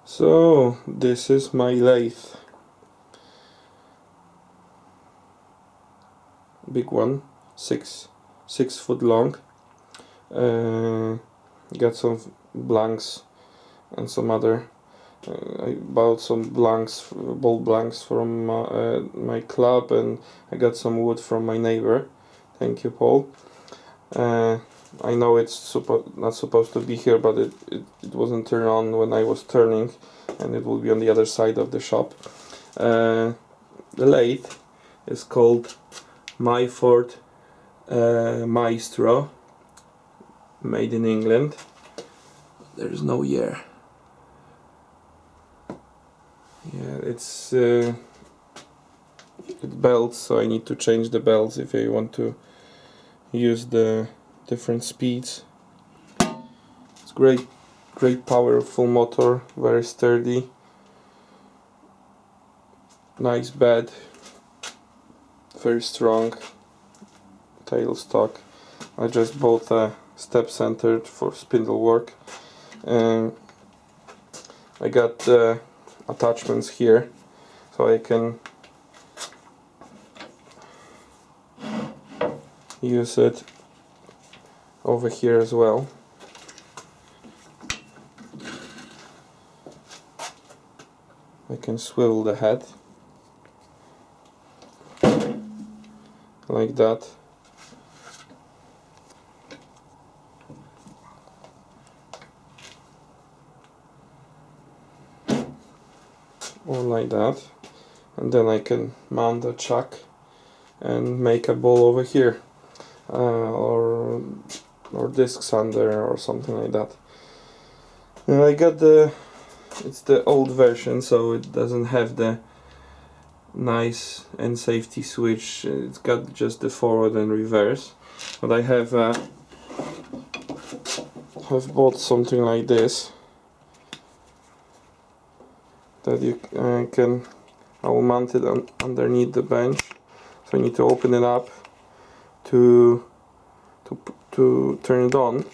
So this is my lathe, big one, six foot long. Got some blanks and some other. I bought some blanks, bolt blanks from my club, and I got some wood from my neighbor. Thank you, Paul. I know it's not supposed to be here, but it wasn't turned on when I was turning, and it will be on the other side of the shop. The lathe is called Myford Mystro, made in England. There is no year. Yeah, it's it belts, so I need to change the belts if I want to use the different speeds. It's great powerful motor, very sturdy, nice bed, very strong tailstock. I just bought a step centered for spindle work, and I got attachments here so I can use it over here as well. I can swivel the head like that. Or like that, and then I can mount a chuck and make a ball over here, or discs under, or something like that. And I got it's the old version, so it doesn't have the nice and safety switch. It's got just the forward and reverse, but I have bought something like this that you I will mount it underneath the bench. So I need to open it up to turn it on,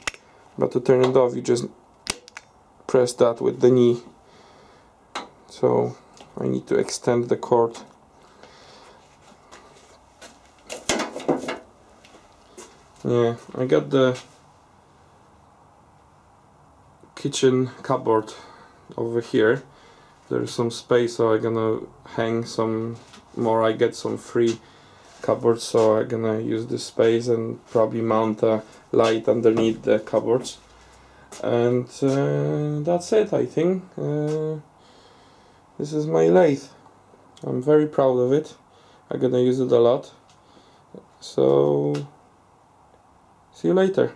but to turn it off you just press that with the knee. So I need to extend the cord. Yeah, I got the kitchen cupboard over here. There's some space, so I'm gonna hang some more. I get some free cupboards, so I'm gonna use this space and probably mount a light underneath the cupboards. And that's it, I think. This is my lathe. I'm very proud of it. I'm gonna use it a lot. So see you later.